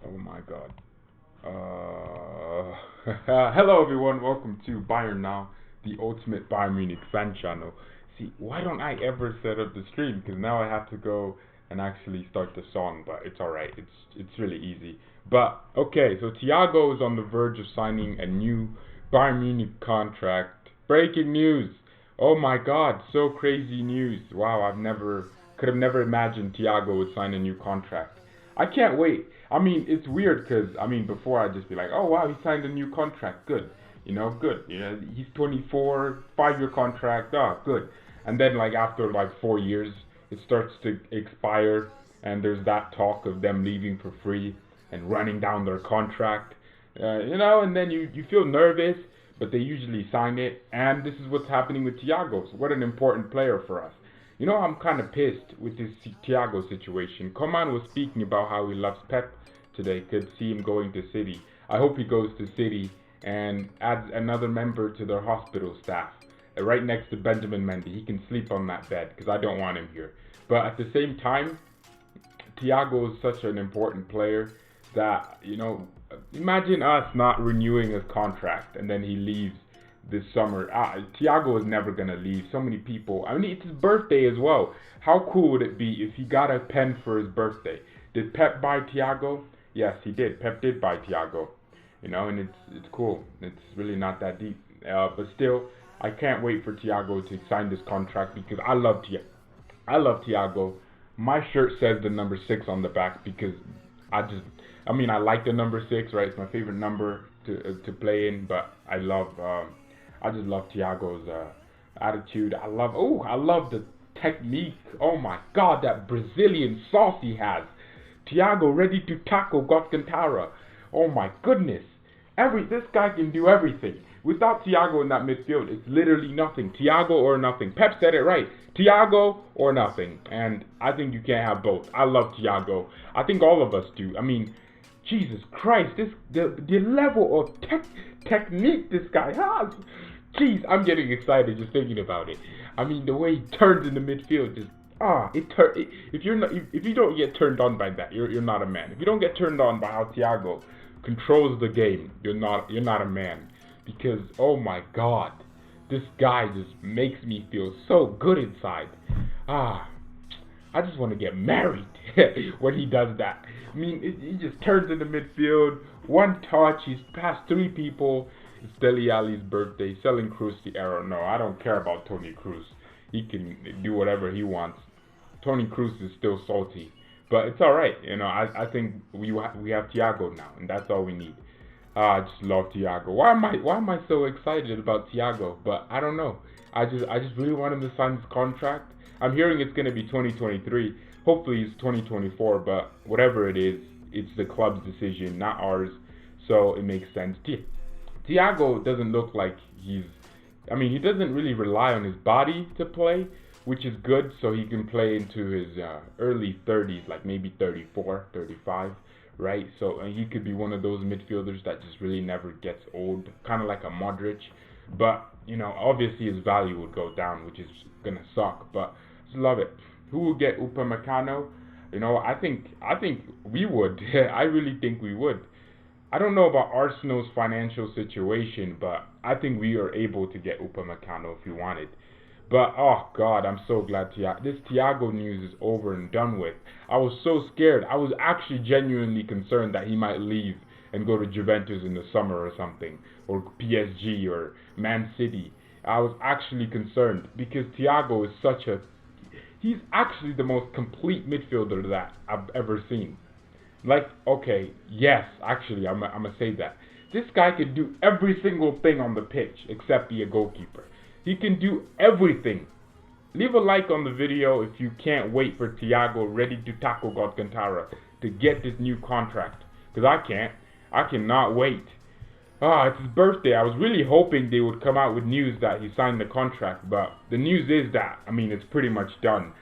Oh my god. Hello everyone, welcome to Bayern Now, the ultimate Bayern Munich fan channel. See, why don't I ever set up the stream? Because now I have to go and actually start the song, but it's alright, it's really easy. But, okay, so THIAGO is on the verge of signing a new Bayern Munich contract. Breaking news! Oh my god, so crazy news. Wow, could have never imagined THIAGO would sign a new contract. I can't wait. I mean, it's weird because, before I'd just be like, oh wow, he signed a new contract, good. Good. He's 24, 5-year contract, good. And then, like, after, like, 4 years, it starts to expire, and there's that talk of them leaving for free and running down their contract. And then you feel nervous, but they usually sign it, and this is what's happening with THIAGO. So what an important player for us. I'm kind of pissed with this THIAGO situation. Coman was speaking about how he loves Pep today. Could see him going to City. I hope he goes to City and adds another member to their hospital staff. Right next to Benjamin Mendy. He can sleep on that bed because I don't want him here. But at the same time, THIAGO is such an important player that, imagine us not renewing his contract and then he leaves this summer. THIAGO is never going to leave. So many people. It's his birthday as well. How cool would it be if he got a pen for his birthday? Did Pep buy THIAGO? Yes, he did. Pep did buy THIAGO. And it's cool. It's really not that deep. But still, I can't wait for THIAGO to sign this contract because I love THIAGO. My shirt says the number 6 on the back because I like the number 6, right? It's my favorite number to play in, but I just love THIAGO's attitude. I love the technique. Oh my god, that Brazilian sauce he has. THIAGO ready to tackle Alcantara. Oh my goodness. This guy can do everything. Without THIAGO in that midfield, it's literally nothing. THIAGO or nothing. Pep said it right. THIAGO or nothing. And I think you can't have both. I love THIAGO. I think all of us do. Jesus Christ, the level of technique this guy has. Jeez, I'm getting excited just thinking about it. The way he turns in the midfield, if you don't get turned on by that, you're not a man. If you don't get turned on by how THIAGO controls the game, you're not a man. Because oh my god, this guy just makes me feel so good inside. I just want to get married when he does that. He just turns in the midfield, one touch, he's past 3 people. It's Dele Alli's birthday, selling Cruz the arrow. No, I don't care about Toni Kroos. He can do whatever he wants. Toni Kroos is still salty, but it's alright. I think we have THIAGO now, and that's all we need. I just love THIAGO. Why am I so excited about THIAGO? But I don't know. I just really want him to sign this contract. I'm hearing it's going to be 2023. Hopefully it's 2024, but whatever it is, it's the club's decision, not ours. So it makes sense. THIAGO doesn't look like he doesn't really rely on his body to play, which is good, so he can play into his early 30s, like maybe 34, 35, right? So he could be one of those midfielders that just really never gets old, kind of like a Modric. But, obviously his value would go down, which is going to suck, but I just love it. Who will get Upamecano? I think we would. I really think we would. I don't know about Arsenal's financial situation, but I think we are able to get Upamecano if we wanted. But, oh God, I'm so glad this THIAGO news is over and done with. I was so scared. I was actually genuinely concerned that he might leave and go to Juventus in the summer or something, or PSG or Man City. I was actually concerned because THIAGO is he's actually the most complete midfielder that I've ever seen. Like, okay, yes, actually, I'm gonna say that. This guy can do every single thing on the pitch except be a goalkeeper. He can do everything. Leave a like on the video if you can't wait for THIAGO ready to tackle Alcantara to get this new contract. Because I can't. I cannot wait. It's his birthday. I was really hoping they would come out with news that he signed the contract, but the news is that, it's pretty much done.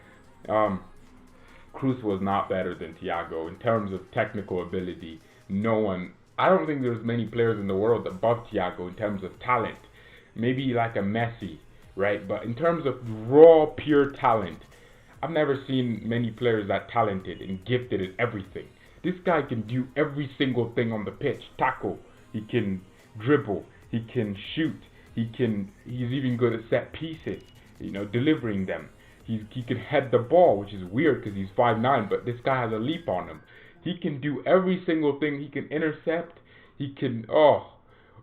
Cruz was not better than THIAGO in terms of technical ability. I don't think there's many players in the world above THIAGO in terms of talent. Maybe like a Messi, right? But in terms of raw, pure talent, I've never seen many players that talented and gifted at everything. This guy can do every single thing on the pitch. Tackle, he can dribble, he can shoot, he's even good at set pieces, delivering them. He can head the ball, which is weird because he's 5'9", but this guy has a leap on him. He can do every single thing. He can intercept. He can, oh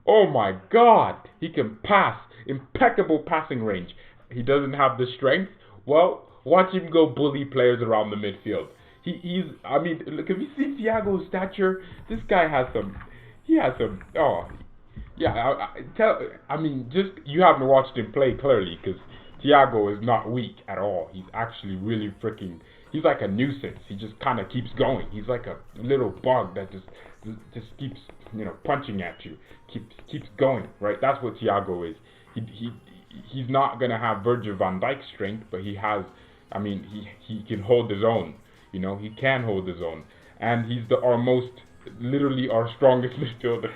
my God, he can pass. Impeccable passing range. He doesn't have the strength. Well, watch him go bully players around the midfield. I mean, look, have you seen Thiago's stature? This guy has some, yeah, you haven't watched him play clearly, because Thiago is not weak at all. He's actually really he's like a nuisance. He just kind of keeps going. He's like a little bug that just keeps, punching at you. Keeps going, right? That's what Thiago is. He's not going to have Virgil van Dijk's strength, but he has, he can hold his own. He can hold his own. And he's literally our strongest midfielder.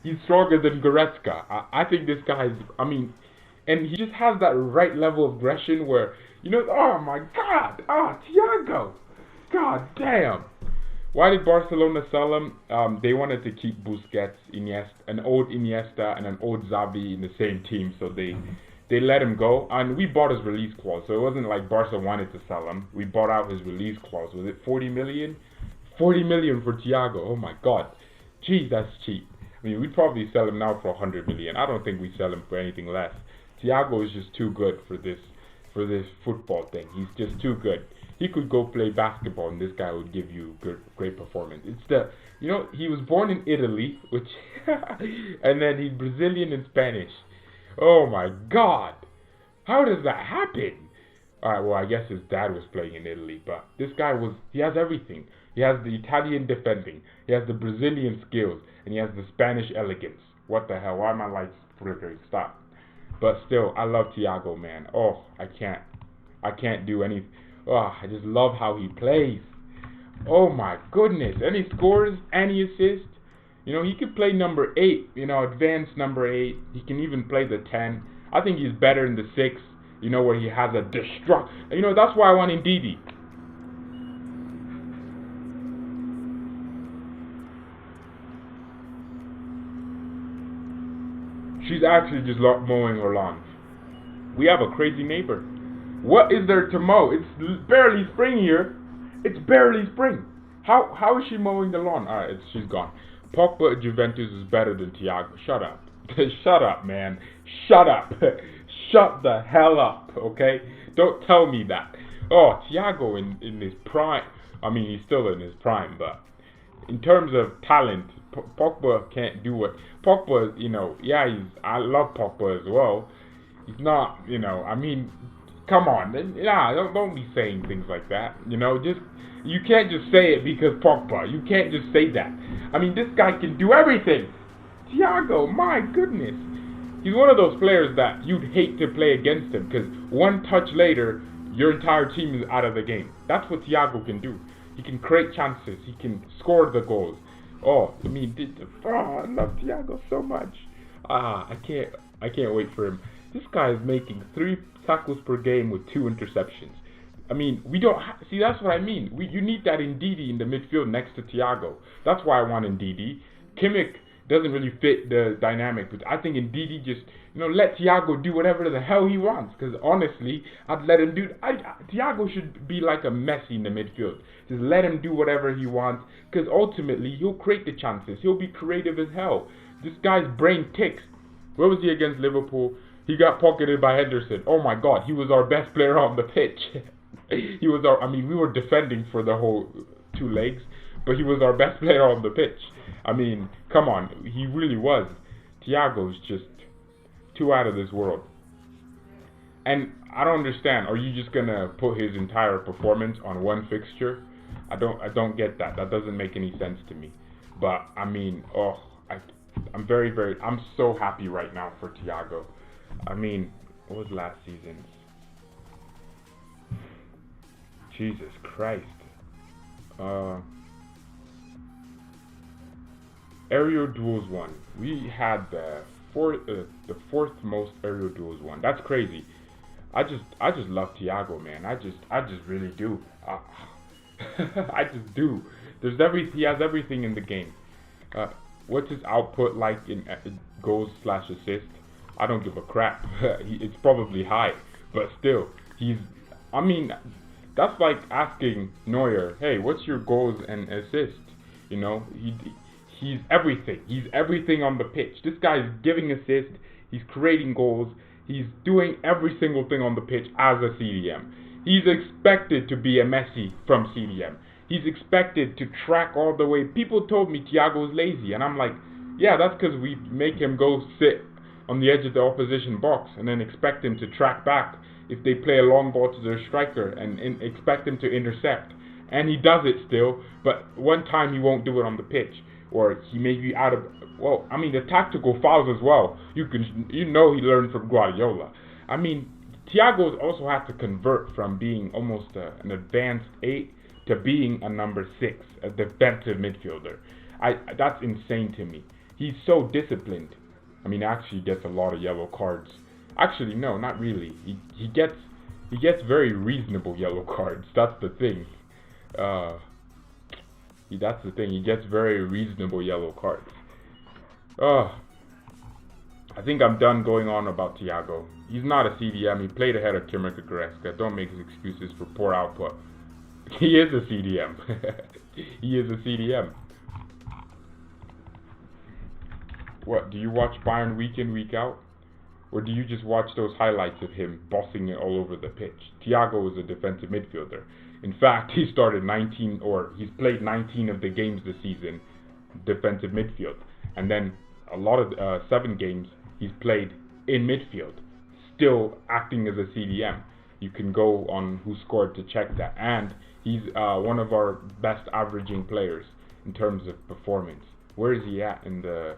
He's stronger than Goretzka. I think this guy is, and he just has that right level of aggression where, oh my God, Thiago, God damn. Why did Barcelona sell him? They wanted to keep Busquets, an old Iniesta and an old Xavi in the same team, so they let him go, and we bought his release clause, so it wasn't like Barca wanted to sell him. We bought out his release clause. Was it 40 million? 40 million for Thiago. Oh my God. Jeez, that's cheap. We'd probably sell him now for 100 million. I don't think we sell him for anything less. Thiago is just too good for this football thing. He's just too good. He could go play basketball, and this guy would give you great performance. It's he was born in Italy, which, and then he's Brazilian and Spanish. Oh my God, how does that happen? All right, well, I guess his dad was playing in Italy, but this guy he has everything. He has the Italian defending, he has the Brazilian skills, and he has the Spanish elegance. What the hell? Why am I like flickering? Stop. But still, I love Thiago, man. Oh, I can't do anything. Oh, I just love how he plays. Oh my goodness. And he scores and he assists. He could play number 8, advanced number 8. He can even play the 10. I think he's better in the 6, where he has a that's why I want Ndidi. She's actually just mowing her lawn. We have a crazy neighbor. What is there to mow? It's barely spring here. It's barely spring. How is she mowing the lawn? Alright, she's gone. Pogba at Juventus is better than Thiago. Shut up. Shut up, man. Shut up. Shut the hell up, okay? Don't tell me that. Oh, Thiago in his prime. He's still in his prime, but in terms of talent, Pogba can't do what Pogba, I love Pogba as well. He's not, come on, don't be saying things like that. You can't just say it because Pogba. You can't just say that. This guy can do everything. Thiago, my goodness. He's one of those players that you'd hate to play against him, because one touch later, your entire team is out of the game. That's what Thiago can do. He can create chances. He can score the goals. I love Thiago so much. I can't wait for him. This guy is making 3 tackles per game with 2 interceptions. We don't see. That's what I mean. You need that Ndidi in the midfield next to Thiago. That's why I want Ndidi. Kimmich doesn't really fit the dynamic, but I think Ndidi just let Thiago do whatever the hell he wants. Because honestly, I'd let him do. Thiago should be like a Messi in the midfield. Just let him do whatever he wants. Because ultimately, he'll create the chances. He'll be creative as hell. This guy's brain ticks. Where was he against Liverpool? He got pocketed by Henderson. Oh my God, he was our best player on the pitch. He was we were defending for the whole 2 legs, but he was our best player on the pitch. Come on, he really was. Thiago's just too out of this world. And I don't understand. Are you just gonna put his entire performance on one fixture? I don't get that. That doesn't make any sense to me. But I'm I'm so happy right now for Thiago. What was last season's? Jesus Christ. Aerial duels won. We had the fourth most aerial duels won. That's crazy. I just love Thiago, man. I just really do. I just do. He has everything in the game. Uh, what's his output like in goals/assists? I don't give a crap. It's probably high, but still, I mean, that's like asking Neuer, hey, what's your goals and assists? You know, he's everything. He's everything on the pitch. This guy's giving assists. He's creating goals. He's doing every single thing on the pitch as a CDM. He's expected to be a Messi from CDM. He's expected to track all the way. People told me Thiago's lazy, and I'm like, yeah, that's because we make him go sit on the edge of the opposition box and then expect him to track back if they play a long ball to their striker and expect him to intercept. And he does it still, but one time he won't do it on the pitch, or he may be out of. Well, I mean the tactical fouls as well. You know he learned from Guardiola. I mean, Thiago's also had to convert from being almost an advanced 8 to being a number 6, a defensive midfielder. That's insane to me. He's so disciplined. I mean, actually gets a lot of yellow cards. Actually, no, not really. He gets very reasonable yellow cards. That's the thing. That's the thing. He gets very reasonable yellow cards. I think I'm done going on about Thiago. He's not a CDM. He played ahead of Kimmer Goretzka. Don't make his excuses for poor output. He is a CDM. He is a CDM. What, do you watch Bayern week in, week out? Or do you just watch those highlights of him bossing it all over the pitch? Thiago is a defensive midfielder. In fact, he's played 19 of the games this season, defensive midfield. And then a lot of 7 games he's played in midfield, still acting as a CDM. You can go on who scored to check that. And he's one of our best averaging players in terms of performance. Where is he at in the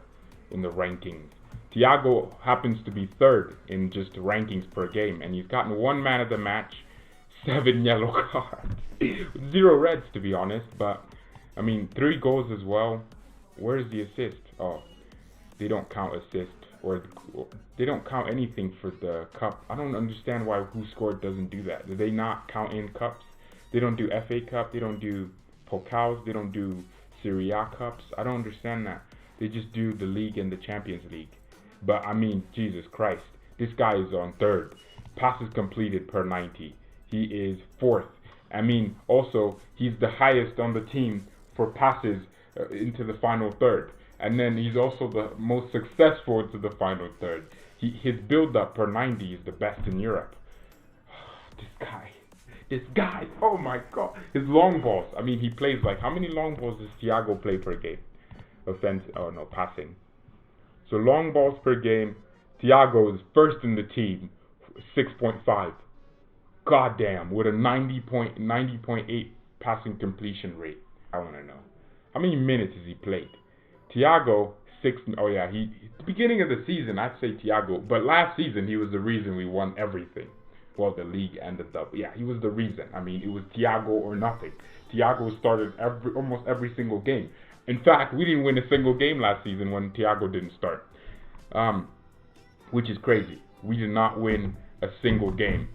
rankings? Thiago happens to be 3rd in just rankings per game, and he's gotten 1 man of the match, 7 yellow cards, 0 reds to be honest, but I mean 3 goals as well. Where's the assist? Oh, they don't count assist, or they don't count anything for the cup. I don't understand why who scored doesn't do that. Do they not count in cups? They don't do FA Cup, they don't do Pokals, they don't do Serie A Cups. I don't understand that. They just do the league and the Champions League. But I mean, Jesus Christ, this guy is on 3rd. Passes completed per 90. He is 4th. I mean, also, he's the highest on the team for passes into the final third. And then he's also the most successful into the final third. His build-up per 90 is the best in Europe. This guy, oh my God. His long balls, I mean, he plays like, how many long balls does Thiago play per game? Passing. So long balls per game, Thiago is 1st in the team, 6.5. Goddamn, with a 90.8 passing completion rate. I want to know. How many minutes has he played? Thiago, 6. Oh yeah, at the beginning of the season, I'd say Thiago. But last season, he was the reason we won everything. Well, the league and the double. Yeah, he was the reason. I mean, it was Thiago or nothing. Thiago started almost every single game. In fact, we didn't win a single game last season when Thiago didn't start. Which is crazy. We did not win a single game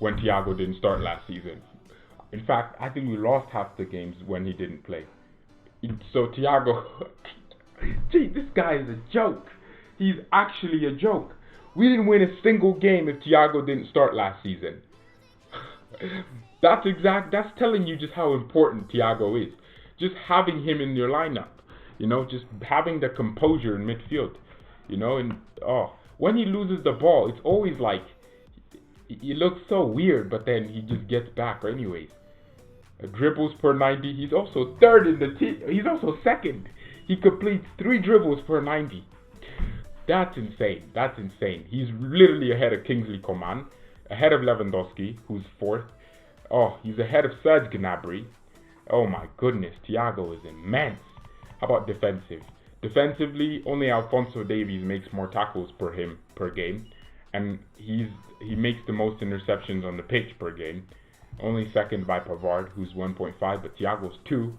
when Thiago didn't start last season. In fact, I think we lost half the games when he didn't play. So Thiago, gee, this guy is a joke. He's actually a joke. We didn't win a single game if Thiago didn't start last season. That's telling you just how important Thiago is. Just having him in your lineup, just having the composure in midfield, and when he loses the ball, it's always like, he looks so weird, but then he just gets back anyways. Dribbles per 90, he's also 3rd in the team, he's also 2nd. He completes 3 dribbles per 90. That's insane. He's literally ahead of Kingsley Coman, ahead of Lewandowski, who's 4th. Oh, he's ahead of Serge Gnabry. Oh my goodness, Thiago is immense. How about defensive? Defensively, only Alphonso Davies makes more tackles per game, and he makes the most interceptions on the pitch per game. Only 2nd by Pavard, who's 1.5, but Thiago's 2.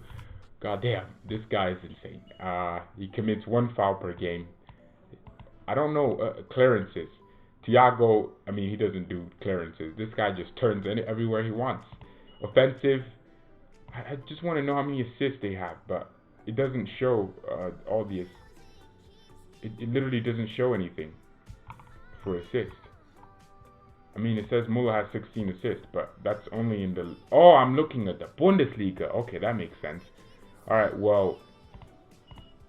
God damn, this guy is insane. He commits 1 foul per game. I don't know clearances. Thiago, I mean, he doesn't do clearances. This guy just turns everywhere he wants. Offensive, I just want to know how many assists they have, but it doesn't show all the. It literally doesn't show anything for assists. I mean, it says Muller has 16 assists, but that's only in the. Oh, I'm looking at the Bundesliga. Okay, that makes sense. All right, well,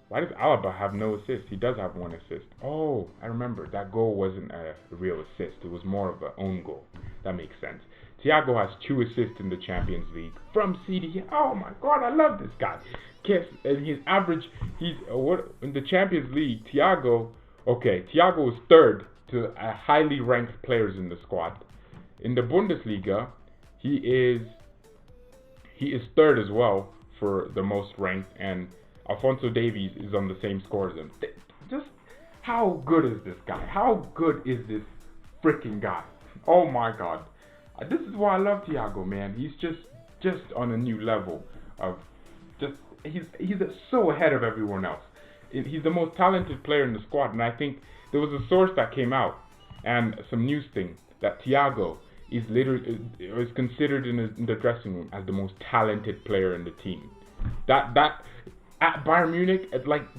why does Alaba have no assist? He does have one assist. Oh, I remember. That goal wasn't a real assist. It was more of an own goal. That makes sense. THIAGO has 2 assists in the Champions League from CD. Oh my God, I love this guy. And his average, he's what in the Champions League? THIAGO. Okay, THIAGO is third to highly ranked players in the squad. In the Bundesliga, he is third as well for the most ranked, and Alphonso Davies is on the same score as him. Just how good is this guy? How good is this freaking guy? Oh my God. This is why I love THIAGO, man. He's just on a new level of he's so ahead of everyone else. He's the most talented player in the squad, and I think there was a source that came out and some news thing that THIAGO is considered in the dressing room as the most talented player in the team. That at Bayern Munich,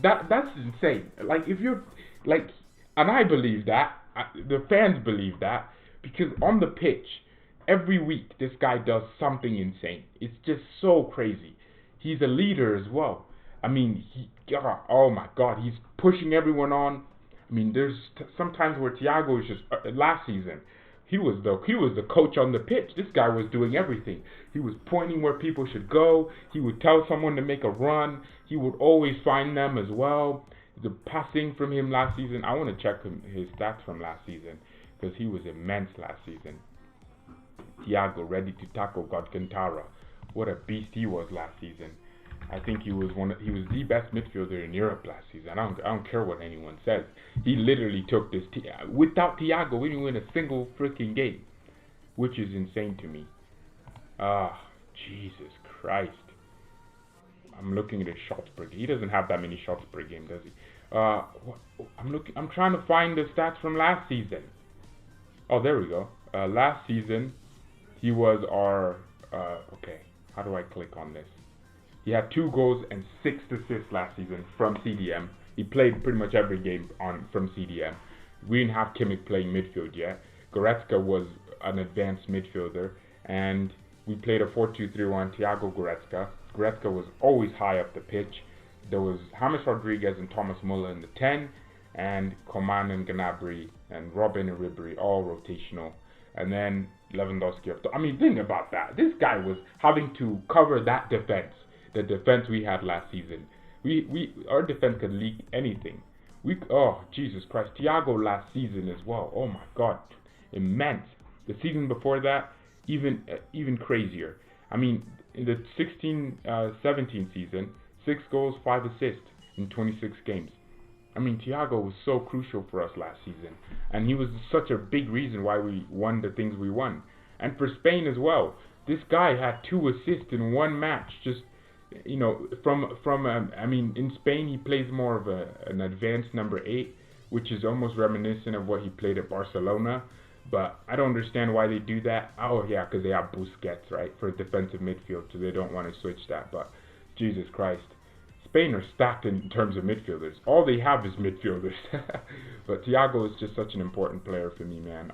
that's insane. Like if you're like, and I believe that, the fans believe that, because on the pitch every week this guy does something insane. It's just so crazy. He's a leader as well. I mean, oh my God, he's pushing everyone on. I mean, there's sometimes where THIAGO is just last season. He was the coach on the pitch. This guy was doing everything. He was pointing where people should go. He would tell someone to make a run. He would always find them as well. The passing from him last season, I want to check his stats from last season because he was immense last season. THIAGO ready to tackle Alcantara. What a beast he was last season. I think he was the best midfielder in Europe last season. I don't care what anyone says. He literally took this without THIAGO, we didn't win a single freaking game, which is insane to me. Jesus Christ. I'm looking at his shots per game. He doesn't have that many shots per game, does he? I'm trying to find the stats from last season. Oh, there we go. Last season, he was our. Okay, how do I click on this? He had 2 goals and 6 assists last season from CDM. He played pretty much every game from CDM. We didn't have Kimmich playing midfield yet. Goretzka was an advanced midfielder, and we played a 4-2-3-1. THIAGO Goretzka. Goretzka was always high up the pitch. There was James Rodriguez and Thomas Muller in the 10, and Coman and Gnabry and Robin and Ribery all rotational. And then Lewandowski up top. I mean, think about that. This guy was having to cover that defense. The defense we had last season. Our defense could leak anything. Oh Jesus Christ, THIAGO last season as well. Oh my God, immense. The season before that, even crazier. I mean, in the 16-17 season, 6 goals, 5 assists in 26 games. I mean, THIAGO was so crucial for us last season, and he was such a big reason why we won the things we won. And for Spain as well, this guy had 2 assists in 1 match. Just, you know, I mean, in Spain he plays more of an advanced number 8, which is almost reminiscent of what he played at Barcelona. But I don't understand why they do that. Oh yeah, because they have Busquets, right, for defensive midfield, so they don't want to switch that. But Jesus Christ, Spain are stacked in terms of midfielders. All they have is midfielders. But THIAGO is just such an important player for me, man.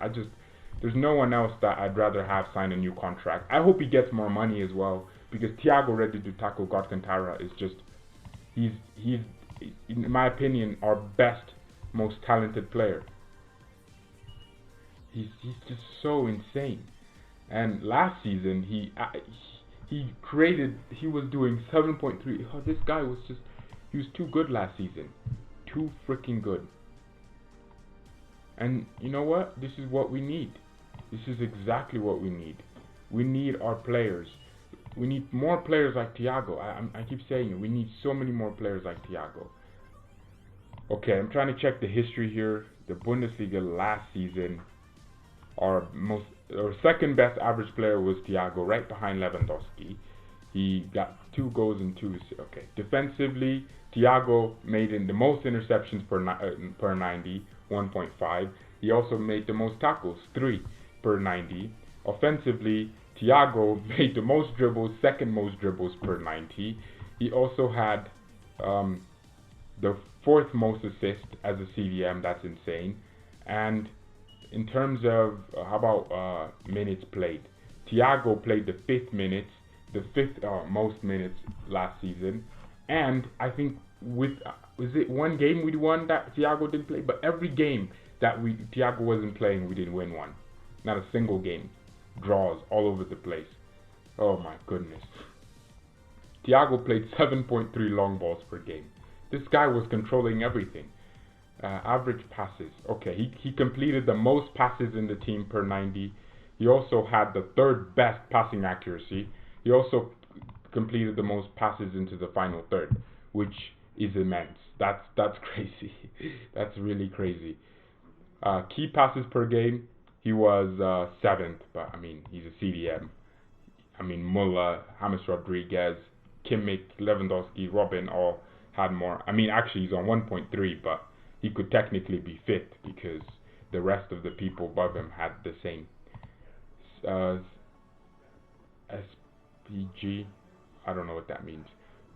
There's no one else that I'd rather have sign a new contract. I hope he gets more money as well, because THIAGO ready to tackle Alcantara is just, he's in my opinion our best, most talented player. He's just so insane. And last season he was doing 7.3. Oh, this guy was he was too good last season. Too freaking good. And you know what? This is what we need. This is exactly what we need. We need our players. We need more players like THIAGO. I keep saying it. We need so many more players like THIAGO. Okay, I'm trying to check the history here. The Bundesliga last season, our second best average player was THIAGO, right behind Lewandowski. He got 2 goals and 2 assists. Okay, defensively, THIAGO made the most interceptions per 90, 1.5. He also made the most tackles, 3 per 90. Offensively, Thiago made the most dribbles, second most dribbles per 90. He also had the fourth most assists as a CDM. That's insane. And in terms of how about minutes played, Thiago played the fifth most minutes last season. And I think was it one game we won that Thiago didn't play? But every game that Thiago wasn't playing, we didn't win one. Not a single game. Draws all over the place. Oh my goodness. Thiago played 7.3 long balls per game. This guy was controlling everything. Average passes. Okay, he completed the most passes in the team per 90. He also had the third best passing accuracy. He also completed the most passes into the final third, which is immense. That's crazy. That's really crazy. Key passes per game, he was 7th, but I mean, he's a CDM. I mean, Muller, James Rodriguez, Kimmich, Lewandowski, Robin all had more. I mean, actually, he's on 1.3, but he could technically be 5th because the rest of the people above him had the same. SPG, I don't know what that means.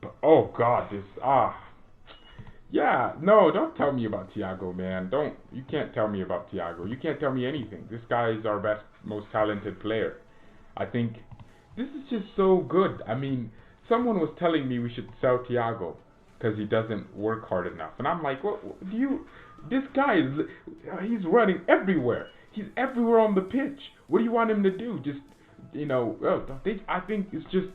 But, oh, God, yeah, no, don't tell me about Thiago, man. You can't tell me about Thiago. You can't tell me anything. This guy is our best, most talented player. I think this is just so good. I mean, someone was telling me we should sell Thiago because he doesn't work hard enough. And I'm like, this guy he's running everywhere. He's everywhere on the pitch. What do you want him to do? Just, I think it's just,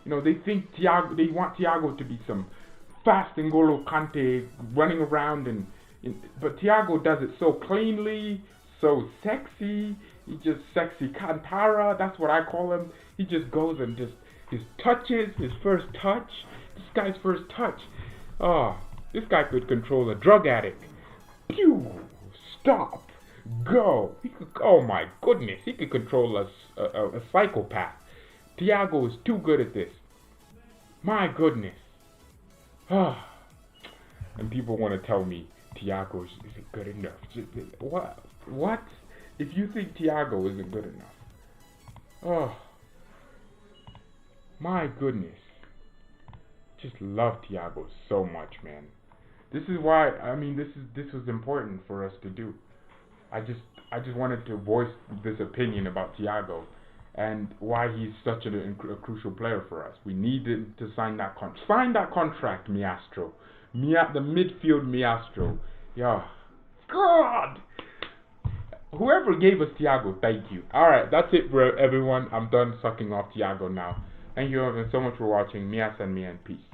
they think they want Thiago to be some fast N'Golo Kante running around but Thiago does it so cleanly, so sexy. He just sexy Cantara, that's what I call him. He just goes and just his first touch. This guy's first touch. Oh, this guy could control a drug addict. Pew! Stop! Go! Oh my goodness, he could control a psychopath. Thiago is too good at this. My goodness. And people want to tell me Thiago isn't good enough. What? If you think Thiago isn't good enough, oh my goodness, just love Thiago so much, man. This is why this was important for us to do. I just wanted to voice this opinion about Thiago and why he's such a crucial player for us. We needed to sign that contract. Sign that contract, Miastro. The midfield Miastro. Yeah. God! Whoever gave us Thiago, thank you. Alright, that's it, bro, everyone. I'm done sucking off Thiago now. Thank you so much for watching. Mias and me, and peace.